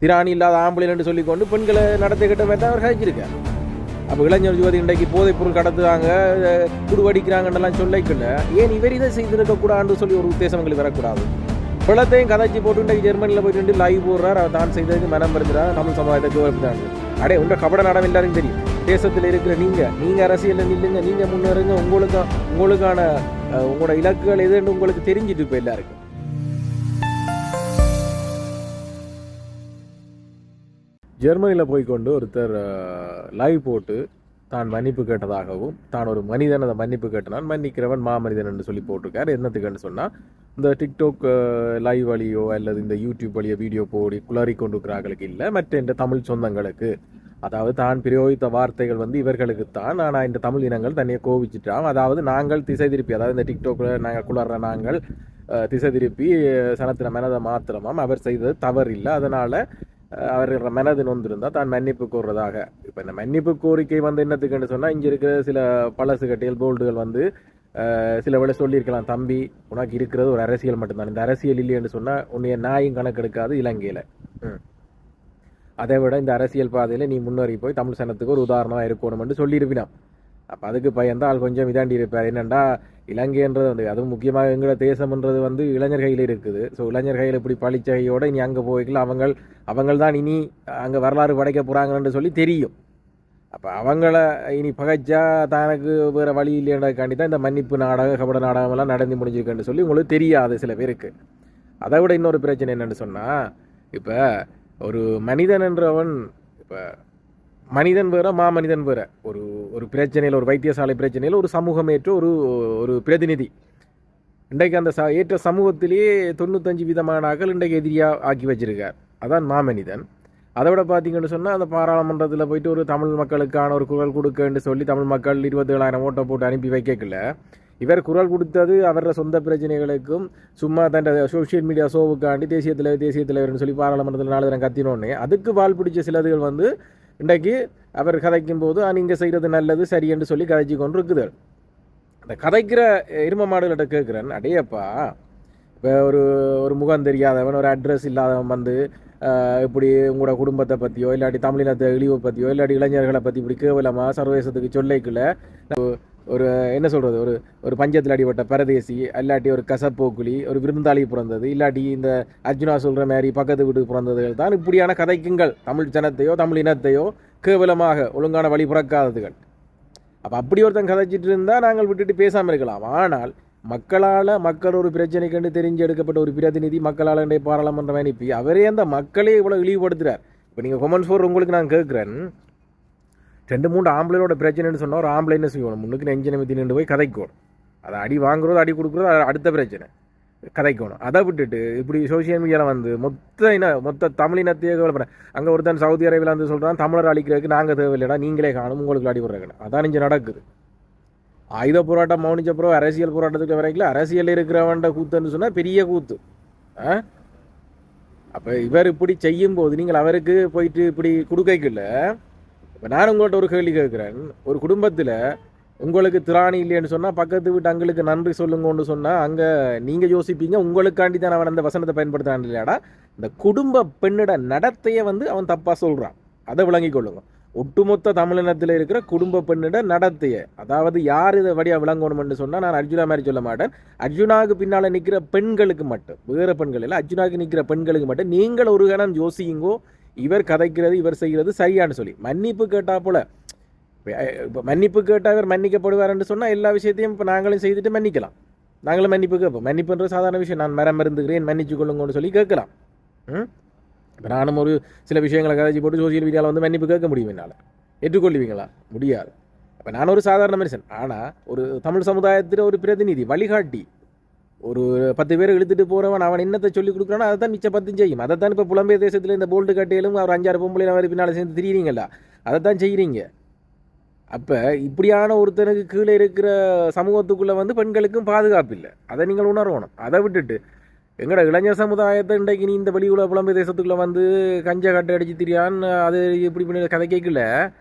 திராணி இல்லாத ஆம்பளைன்னு சொல்லிக்கொண்டு பெண்களை நடத்திக்கிட்ட மாதிரி தான் அவர் கழிச்சிருக்கார். அப்போ இளைஞர் யுவதி இன்றைக்கு போதைப் பொருள் கடத்துறாங்க, குடுவடிக்கிறாங்கன்னெல்லாம் சொல்லிக்கல, ஏன் இவர் இதை செய்திருக்கக்கூடாதுன்னு சொல்லி ஒரு உத்தேசம் எங்களுக்கு வரக்கூடாது. பிள்ளத்தையும் கதைச்சி போட்டு இன்றைக்கு ஜெர்மனியில் போயிட்டு லைவ் போடுறார், அவர் தான் செய்ததுக்கு மனம் வருகிறார், தமிழ் சமுதாயத்துக்கு வருகிறாங்க. அடே உங்க கபட நாடம் எல்லாரும் தெரியும். தேசத்தில் இருக்கிற நீங்கள் அரசியலில் நில்லுங்க, நீங்கள் முன்னேறுங்க, உங்களுக்கான உங்களோட இலக்குகள் எதுன்னு உங்களுக்கு தெரிஞ்சிட்டு இப்போ எல்லாருக்கும். ஜெர்மனியில் போய்கொண்டு ஒருத்தர் லைவ் போட்டு தான் மன்னிப்பு கேட்டதாகவும், தான் ஒரு மனிதன் அதை மன்னிப்பு கேட்டனான், மன்னிக்கிறவன் மாமனிதன் என்று சொல்லி போட்டிருக்காரு. என்னத்துக்குன்னு சொன்னால், இந்த டிக்டாக் லைவ் வழியோ அல்லது இந்த யூடியூப் வழியோ வீடியோ போடி குளறி கொண்டிருக்கிறார்களுக்கு இல்லை, மற்ற இந்த தமிழ் சொந்தங்களுக்கு, அதாவது தான் பிரயோகித்த வார்த்தைகள் இவர்களுக்குத்தான். ஆனால் இந்த தமிழ் இனங்கள் தன்னையை கோவிச்சிட்டான். அதாவது நாங்கள் திசை திருப்பி, அதாவது இந்த டிக்டாக்ல நாங்கள் குளர்ற நாங்கள் திசை திருப்பி சனத்தின மனதை மாத்திரமாம் அவர் செய்தது தவறு இல்லை, அதனால் அவர் மனது நொந்திருந்தால் தான் மன்னிப்பு கோர்றதாக. இப்போ இந்த மன்னிப்பு கோரிக்கை என்னத்துக்குன்னு சொன்னால், இங்கே இருக்கிற சில பழசு கட்டியல் போல்டுகள் சில வேளை சொல்லியிருக்கலாம், தம்பி உனக்கு இருக்கிறது ஒரு அரசியல் மட்டும்தான், இந்த அரசியல் இல்லைன்னு சொன்னால் உன்னைய நாயும் கணக்கெடுக்காது இலங்கையில். அதை விட இந்த அரசியல் பாதையில் நீ முன்னேறி போய் தமிழ் சனத்துக்கு ஒரு உதாரணமாக இருக்கணும்னு சொல்லியிருப்பினான். அப்போ அதுக்கு பயந்தால் கொஞ்சம் இதாண்டி இருப்பார். என்னென்னா இலங்கைன்றது அதுவும் முக்கியமாக எங்களோட தேசம்ன்றது இளைஞர் கையில் இருக்குது. ஸோ இளைஞர் கையில் இப்படி பழிச்சகையோடு இனி அங்கே போய்க்கலாம், அவங்கள் தான் இனி அங்கே வரலாறு படைக்க போகிறாங்கன்னு சொல்லி தெரியும். அப்போ அவங்கள இனி பகைச்சா தனக்கு வேறு வழி இல்லைன்றதுக்காண்டி தான் இந்த மன்னிப்பு நாடகம் கபட நாடகமெல்லாம் நடந்து முடிஞ்சிருக்குன்னு சொல்லி உங்களுக்கு தெரியாது சில பேருக்கு. அதை விட இன்னொரு பிரச்சனை என்னென்னு சொன்னால், இப்போ ஒரு மனிதன் என்றவன், இப்போ மனிதன் வேற மாமனிதன் வேற, ஒரு பிரச்சனையில், ஒரு வைத்தியசாலை பிரச்சனையில் ஒரு சமூகம் ஏற்ற ஒரு பிரதிநிதி இன்றைக்கு அந்த ஏற்ற சமூகத்திலேயே 95% இன்றைக்கு எதிரியாக ஆக்கி வச்சிருக்கார். அதான் மாமனிதன். அதை விட பார்த்தீங்கன்னு சொன்னால், அந்த பாராளுமன்றத்தில் போயிட்டு ஒரு தமிழ் மக்களுக்கான ஒரு குரல் கொடுக்கன்னு சொல்லி தமிழ் மக்கள் 27,000 ஓட்டை போட்டு அனுப்பி வைக்கல. இவர் குரல் கொடுத்தது அவரோட சொந்த பிரச்சனைகளுக்கும், சும்மா தன் சோஷியல் மீடியா ஷோவுக்காண்டி தேசிய தலைவர்னு சொல்லி பாராளுமன்றத்தில் 4 தினம் கத்தினோடனே அதுக்கு வால் பிடிச்ச சிலதுகள் இன்றைக்கு அவர் கதைக்கும் போது நீங்கள் செய்கிறது நல்லது சரி என்று சொல்லி கதைச்சி கொண்டு இருக்குது. அந்த கதைக்கிற எரும மாடுகிட்ட கேட்குறேன், அடையப்பா இப்போ ஒரு முகம் தெரியாதவன், ஒரு அட்ரஸ் இல்லாதவன் இப்படி உங்களோட குடும்பத்தை பற்றியோ இல்லாட்டி தமிழினத்தை இழிவை பற்றியோ இல்லாட்டி இளைஞர்களை பற்றி இப்படி கேவலமாக சர்வதேசத்துக்கு சொல்லிக்கல, ஒரு என்ன சொல்கிறது, ஒரு பஞ்சத்தில் அடிபட்ட பரதேசி, இல்லாட்டி ஒரு கசப்போக்குழி, ஒரு விருந்தாளி பிறந்தது, இல்லாட்டி இந்த அர்ஜுனா சொல்கிற மாதிரி பக்கத்து வீட்டுக்கு பிறந்ததுகள் தான் இப்படியான கதைக்குங்கள் தமிழ் ஜனத்தையோ தமிழ் இனத்தையோ கேவலமாக ஒழுங்கான வழி பிறக்காததுகள். அப்போ அப்படி ஒருத்தன் கதைச்சிட்டு இருந்தால் நாங்கள் விட்டுட்டு பேசாமல் இருக்கலாம். ஆனால் மக்கள் ஒரு பிரச்சனை கண்டு தெரிஞ்சு எடுக்கப்பட்ட ஒரு பிரதிநிதி மக்களால் பாராளுமன்றம் அனுப்பி அவரே அந்த மக்களே இவ்வளோ இழிவுபடுத்துகிறார். இப்போ நீங்கள் கொமெண்ட்ஸ் போடுற உங்களுக்கு நான் கேட்குறேன், 2-3 ஆம்பளையோட பிரச்சனைன்னு சொன்னால் ஒரு ஆம்பளை என்ன செய்யணும், முன்னுக்கு நெஞ்சு நிமித்தி நின்று போய் கதைக்கணும். அதை அடி வாங்குறதோ அடி கொடுக்குறதோ அடுத்த பிரச்சனை, கதைக்கணும். அதை விட்டுட்டு இப்படி சோசியல் மீடியாவில் மொத்த தமிழினத்தையே கேவலப்படுறேன். அங்கே ஒருத்தன் சவுதி அரேபியாவில் சொல்கிறான், தமிழர் அழிக்கிறதுக்கு நாங்கள் தேவையில்லைடா, நீங்களே காணும், உங்களுக்கு அடிபடுறாங்க. அதான் இங்கே நடக்குது. ஆயுத போராட்டம் மௌனிச்ச பிறகு அரசியல் போராட்டத்துக்கு வரைக்கும் அரசியல் இருக்கிறவன்ட கூத்துன்னு சொன்னால் பெரிய கூத்து. அப்போ இவர் இப்படி செய்யும்போது நீங்கள் அவருக்கு போயிட்டு இப்படி கொடுக்கல. இப்போ நான் உங்கள்கிட்ட ஒரு கேள்வி கேட்குறேன், ஒரு குடும்பத்தில் உங்களுக்கு திராணி இல்லைன்னு சொன்னால் பக்கத்து வீட்டு அங்களுக்கு நன்றி சொல்லுங்கன்னு சொன்னால் அங்கே நீங்கள் யோசிப்பீங்க உங்களுக்காண்டி தான் அவன் அந்த வசனத்தை பயன்படுத்துறான் இல்லையாடா. இந்த குடும்ப பெண்ணிட நடத்தையை அவன் தப்பாக சொல்கிறான், அதை விளங்கி கொள்ளுங்க. ஒட்டுமொத்த தமிழினத்தில் இருக்கிற குடும்ப பெண்ணிட நடத்தையை, அதாவது யார் இதை வழியாக விளங்கணும்னு சொன்னால், நான் அர்ஜுனா மாதிரி சொல்ல மாட்டேன், அர்ஜுனாவுக்கு பின்னால் நிற்கிற பெண்களுக்கு மட்டும், வேறு பெண்கள் இல்லை, அர்ஜுனாவுக்கு நிற்கிற பெண்களுக்கு மட்டும் நீங்கள் ஒரு கணம் யோசியுங்கோ, இவர் கதைக்கிறது இவர் செய்கிறது சரியானு சொல்லி. மன்னிப்பு கேட்டால் போல, இப்போ மன்னிப்பு கேட்டால் இவர் மன்னிக்கப்படுவார்ன்னு சொன்னால் எல்லா விஷயத்தையும் இப்போ நாங்களும் செய்துட்டு மன்னிக்கலாம், நாங்களும் மன்னிப்பு கேட்போம். மன்னிப்புன்ற சாதாரண விஷயம், நான் மரம் இருந்துக்கிறேன் மன்னிச்சு கொள்ளுங்கன்னு சொல்லி கேட்கலாம். இப்போ நானும் ஒரு சில விஷயங்களை கதைச்சி போட்டு சோசியல் மீடியாவில் மன்னிப்பு கேட்க முடியும், என்னால் ஏற்றுக்கொள்வீங்களா? முடியாது. இப்போ நான் ஒரு சாதாரண மனுஷன், ஆனால் ஒரு தமிழ் சமுதாயத்தில் ஒரு பிரதிநிதி, வழிகாட்டி, ஒரு 10 பேர் இழுத்துட்டு போகிறவன் அவன் என்னத்தை சொல்லிக் கொடுக்குறானோ அதை தான் மிச்சம் 10 செய்யும். அதை தான் இப்போ புலம்பெயர் தேசத்தில் இந்த போல்டு கட்டையிலும் அவர் 5-6 பொம்பளை அவர் பின்னால் சேர்ந்து திரியிறீங்களா, அதை தான் செய்கிறீங்க. அப்போ இப்படியான ஒருத்தனுக்கு கீழே இருக்கிற சமூகத்துக்குள்ளே பெண்களுக்கும் பாதுகாப்பு இல்லை, அதை நீங்கள் உணரணும். அதை விட்டுட்டு எங்களோட இளைஞர் சமுதாயத்தை இன்றைக்கு நீ இந்த வெளியுள்ள புலம்பெயர் தேசத்துக்குள்ளே கஞ்ச கட்டை அடிச்சு திரியான் அது இப்படி பண்ணி கதை கேட்கல.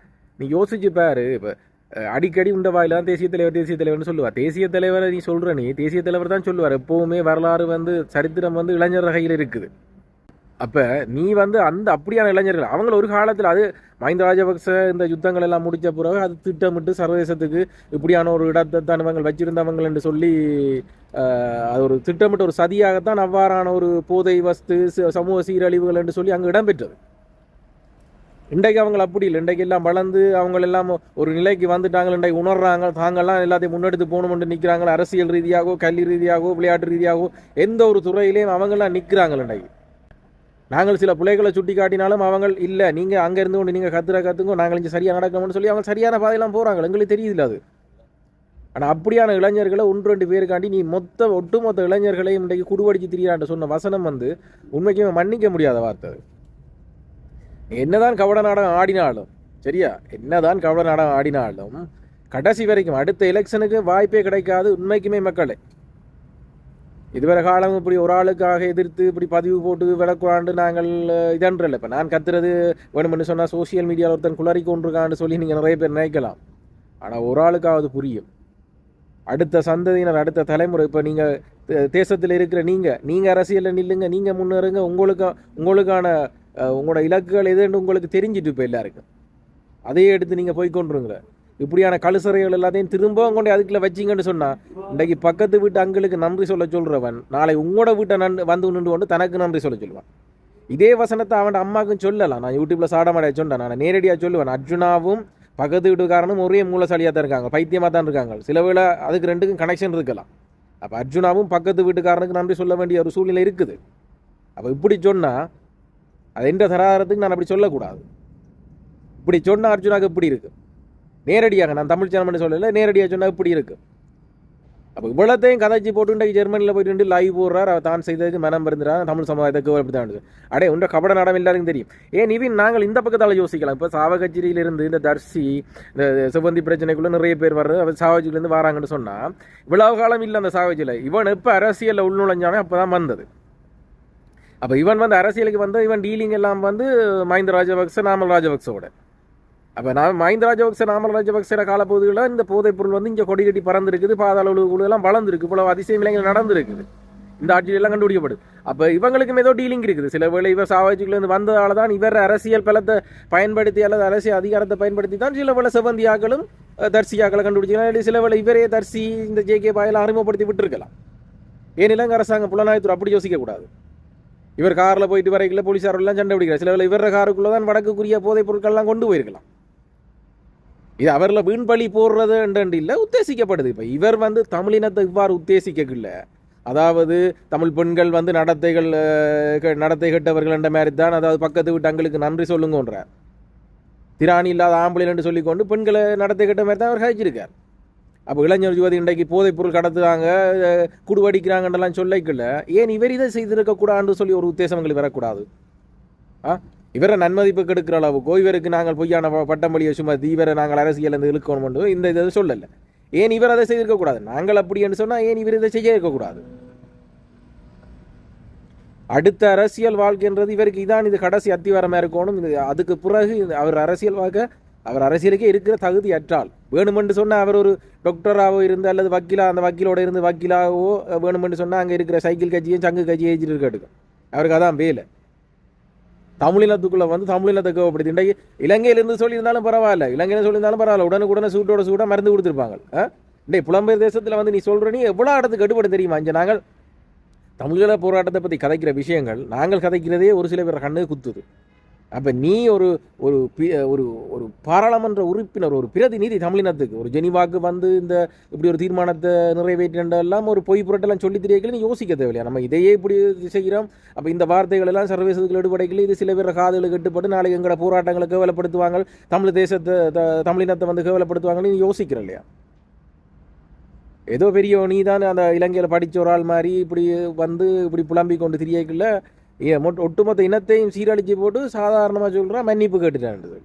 நீ யோசிச்சு பாரு. இப்போ அடிக்கடி உண்ட வாயிலாம் தேசிய தலைவர்னு சொல்லுவார். தேசிய தலைவரை நீ சொல்கிற, நீ தேசிய தலைவர் தான் சொல்லுவார். எப்போவுமே வரலாறு சரித்திரம் இளைஞர் கையில் இருக்குது. அப்போ நீ வந்து அந்த அப்படியான இளைஞர்கள் அவங்கள ஒரு காலத்தில் அது மஹிந்த ராஜபக்ச இந்த யுத்தங்கள் எல்லாம் முடித்த பிறகு அது திட்டமிட்டு சர்வதேசத்துக்கு இப்படியான ஒரு இடத்தை தான் இவங்க வச்சிருந்தவங்கள் என்று சொல்லி அது ஒரு திட்டமிட்ட ஒரு சதியாகத்தான் அவ்வாறான ஒரு போதை வஸ்து சமூக சீரழிவுகள் என்று சொல்லி அங்கே இடம்பெற்றது. இன்றைக்கு அவங்க அப்படி இல்லை. இன்றைக்கு எல்லாம் வளர்ந்து அவங்க எல்லாம் ஒரு நிலைக்கு வந்துட்டாங்க. இன்றைக்கு உணர்றாங்க, தாங்கள்லாம் எல்லாத்தையும் முன்னெடுத்து போகணும்னு நிற்கிறாங்க. அரசியல் ரீதியாகவோ கல்வி ரீதியாகவோ விளையாட்டு ரீதியாகவோ எந்த ஒரு துறையிலையும் அவங்கெல்லாம் நிற்கிறாங்க. இன்றைக்கு நாங்கள் சில பிள்ளைகளை சுட்டி காட்டினாலும் அவங்க இல்லை, நீங்கள் அங்கே இருந்து கொண்டு நீங்கள் கற்றுக்கோ, நாங்கள் இங்கே சரியாக நடக்கணும்னு சொல்லி அவங்க சரியான பாதையெல்லாம் போகிறாங்க. எங்களுக்கு தெரியுது அது. ஆனால் அப்படியான இளைஞர்களை 1-2 பேருக்காண்டி நீ ஒட்டுமொத்த இளைஞர்களையும் இன்றைக்கு குடுவடிச்சு திரியான்னு சொன்ன வசனம் வந்து உண்மைக்குமே மன்னிக்க முடியாத வார்த்தை. என்னதான் கவட நாடகம் ஆடினாலும் சரியா, என்னதான் கவட நாடகம் ஆடினாலும் கடைசி வரைக்கும் அடுத்த எலெக்ஷனுக்கு வாய்ப்பே கிடைக்காது உண்மைக்குமே மக்களே. இதுவரை காலம் இப்படி ஒரு ஆளுக்காக எதிர்த்து இப்படி பதிவு போட்டு விளக்குவாண்டு நாங்கள் இதன்றல. இப்போ நான் கத்துறது வேணுமென்னு சொன்னால் சோசியல் மீடியாவில் ஒருத்தன் குளறி கொண்டிருக்கான்னு சொல்லி நீங்கள் நிறைய பேர் நினைக்கலாம். ஆனால் ஒரு ஆளுக்காவது புரியும். அடுத்த சந்ததியினர் அடுத்த தலைமுறை இப்போ நீங்கள் தேசத்தில் இருக்கிற நீங்கள் அரசியலில் நில்லுங்க, நீங்கள் முன்னேறுங்க, உங்களுக்கான உங்களோட இலக்குகள் எதுன்னு உங்களுக்கு தெரிஞ்சிட்டு இப்போ எல்லாருக்கும் அதையே எடுத்து நீங்கள் போய்கொண்டுருங்க. இப்படியான கழுசறைகள் எல்லாத்தையும் திரும்பவும் கொண்டு அதுக்குள்ள வச்சிங்கன்னு சொன்னால் இன்றைக்கு பக்கத்து வீட்டு அங்களுக்கு நன்றி சொல்கிறவன் நாளை உங்களோட வீட்டை வந்து நின்று கொண்டு தனக்கு நன்றி சொல்லுவான். இதே வசனத்தை அவன் அம்மாவுக்கும் சொல்லலாம். நான் யூடியூப்பில் சாடமாடைய சொன்னேன், நான் நேரடியாக சொல்லுவேன். அர்ஜுனாவும் பக்கத்து வீட்டுக்காரனும் ஒரே மூலசாலியாக தான் இருக்காங்க, பைத்தியமாக தான் இருக்காங்க. சில வேளை அதுக்கு ரெண்டுக்கும் கனெக்ஷன் இருக்கலாம். அப்போ அர்ஜுனாவும் பக்கத்து வீட்டுக்காரனுக்கு நன்றி சொல்ல வேண்டிய ஒரு சூழ்நிலை இருக்குது. அப்போ இப்படி சொன்னால் அது எந்த தராதரத்துக்கு நான் அப்படி சொல்லக்கூடாது. இப்படி சொன்னால் அர்ஜுனாவுக்கு இப்படி இருக்குது. நேரடியாக நான் தமிழ் சேனல் சொல்லலை, நேரடியாக சொன்னால் இப்படி இருக்கு. அப்போ இவ்வளோத்தையும் கதைச்சி போட்டு ஜெர்மனியில் போயிட்டு லைவ் போடுறார். அவர் தான் செய்ததுக்கு மனம் இருந்துறார். தமிழ் சமுதாயத்துக்கு அப்படி தான் இருந்துச்சு. அடே உண்ட கபட நாடம் எல்லாருக்கும் தெரியும். இவன் நாங்கள் இந்த பக்கத்தால் யோசிக்கலாம். இப்போ சாவகச்சேரியிலிருந்து இந்த தர்சி இந்த சிவந்தி பிரச்சனைக்குள்ளே நிறைய பேர் வர்றது அவர் சாவகச்சிலேருந்து வராங்கன்னு சொன்னால் இவ்வளவு காலம் இல்லை அந்த சாவகச்சியில். இவன் எப்போ அரசியலில் உள்நுழைஞ்சானே அப்போ தான் வந்தது. அப்போ இவன் வந்து அரசியலுக்கு வந்து இவன் டீலிங் எல்லாம் வந்து மஹிந்த ராஜபக்ச நாமல் ராஜபக்சோட. அப்போ மஹிந்த ராஜபக்ச நாமல் ராஜபக்ச காலப்பகுதிகளில் இந்த போதைப் பொருள் வந்து இங்கே கொடி கட்டி பறந்துருக்குது, பாதாள எல்லாம் வளர்ந்துருக்கு, இவ்வளவு அதிசயங்கள் இங்கே நடந்திருக்குது, இந்த ஆட்சியெல்லாம் கண்டுபிடிக்கப்படுது. அப்போ இவங்களுக்கும் ஏதோ டீலிங் இருக்குது. சில வேளை இவர் சாவகச்சிலேருந்து வந்ததால தான் இவர் அரசியல் பலத்தை பயன்படுத்தி அல்லது அரசியல் அதிகாரத்தை பயன்படுத்தி தான் சில வேளை செவந்தியாக்களும் தர்சியாக்களை கண்டுபிடிச்சிக்கலாம். இல்லை சில வேளை இவரே தர்சி இந்த JK பாயெல்லாம் அறிமுகப்படுத்தி விட்டுருக்கலாம். ஏனிலங்க அரசாங்கம் புலனாய்த்துறை அப்படி யோசிக்கக்கூடாது. இவர் காரில் போயிட்டு வரைக்கும் போலீஸாரெல்லாம் சண்டை பிடிக்கிறார். சில வேளை இவர காருக்குள்ளே தான் வடக்குக்குரிய போதைப் பொருட்கள்லாம் கொண்டு போயிருக்கலாம். இது அவரில் வீண்பழி போடுறது இல்லை, உத்தேசிக்கப்படுது. இப்போ இவர் வந்து தமிழினத்தை இவ்வாறு உத்தேசிக்கல. அதாவது தமிழ் பெண்கள் வந்து நடத்தை கெட்டவர்கள் என்ற மாதிரி தான், அதாவது பக்கத்து வீட்டு அங்களுக்கு நன்றி சொல்லுங்கன்றார். திராணி இல்லாத ஆம்பளைன்னு சொல்லிக்கொண்டு பெண்களை நடத்தை கெட்ட மாதிரி தான் அவர் கழிச்சிருக்கார். அப்போ இளைஞர் யுவதி இன்றைக்கு போதைப் பொருள் கடத்துவாங்க, குடுவடிக்கிறாங்கன்றலாம் சொல்லிக்கல. ஏன் இவர் இதை செய்திருக்கக்கூடாதுன்னு சொல்லி ஒரு உத்தேசம் எங்களுக்கு வரக்கூடாது. இவரை நன்மதிப்பு கெடுக்கிற அளவுக்கோ இவருக்கு நாங்கள் பொய்யான பட்டமளியை சுமத்தி இவரை நாங்கள் அரசியல் இருந்து இழுக்கணும் இந்த இதை சொல்லலை. ஏன் இவர் அதை செய்திருக்கக்கூடாது? நாங்கள் அப்படின்னு சொன்னால் ஏன் இவர் இதை செய்ய இருக்கக்கூடாது? அடுத்த அரசியல் வாழ்க்கைன்றது இவருக்கு இதான், இது கடைசி அத்திவாரமாக இருக்கணும். இது அதுக்கு பிறகு அவர் அரசியல் வாழ்க்கை அவர் அரசியலுக்கே இருக்கிற தகுதி அற்றால். வேணுமென்று சொன்னால் அவர் ஒரு டாக்டராகவோ இருந்து அல்லது அந்த வக்கீலோட இருந்து வக்கீலாகவோ வேணுமென்று சொன்னால் அங்கே இருக்கிற சைக்கிள் கட்சியும் சங்கு கட்சியை எடுக்கும். அவருக்கு அதான் வேலை. தமிழினத்துக்குள்ளே வந்து தமிழினத்தை கேவப்படுத்தி இன்றைக்கு இலங்கையிலிருந்து சொல்லியிருந்தாலும் பரவாயில்ல, இலங்கையில் சொல்லியிருந்தாலும் பரவாயில்ல, உடனுக்குடனே சூட்டோட மருந்து கொடுத்துருப்பாங்க. இன்றைக்கு புலம்பெயர் தேசத்தில் வந்து நீ சொல்கிற நீ எவ்வளோ இடத்துக்கு கட்டுப்பட தெரியுமா? இங்கே நாங்கள் தமிழீழ போராட்டத்தை பற்றி கதைக்கிற விஷயங்கள் நாங்கள் கதைக்கிறதே ஒரு சில பேர் கண்ணு குத்துது. அப்போ நீ ஒரு ஒரு ஒரு பாராளுமன்ற உறுப்பினர், ஒரு பிரதிநிதி தமிழினத்துக்கு ஒரு ஜெனிவாக்கு வந்து இந்த இப்படி ஒரு தீர்மானத்தை நிறைவேற்றெல்லாம் ஒரு பொய் புரட்டெல்லாம் சொல்லி தெரியல. நீ யோசிக்க தேவையில்லையா? நம்ம இதையே இப்படி செய்கிறோம். அப்போ இந்த வார்த்தைகள் எல்லாம் சர்வதேசத்துக்கு எடுபடைகள் இது சில பேர் காதுகளுக்கு கட்டுப்பட்டு நாளைக்கு எங்களோட போராட்டங்களை கேவலப்படுத்துவாங்க, தமிழ் தேசத்தை தமிழினத்தை வந்து கேவலப்படுத்துவாங்கன்னு நீ யோசிக்கிற இல்லையா? ஏதோ பெரிய நீ தான் அந்த இலங்கையில் படித்த ஒரு ஆள் மாதிரி இப்படி வந்து இப்படி புலம்பி கொண்டு திரியக்குள்ள ஒட்டுமொத்த இனத்தையும் சீரழிச்சு போட்டு சாதாரணமாக சொல்கிறான் மன்னிப்பு கேட்டுட்டான்றது.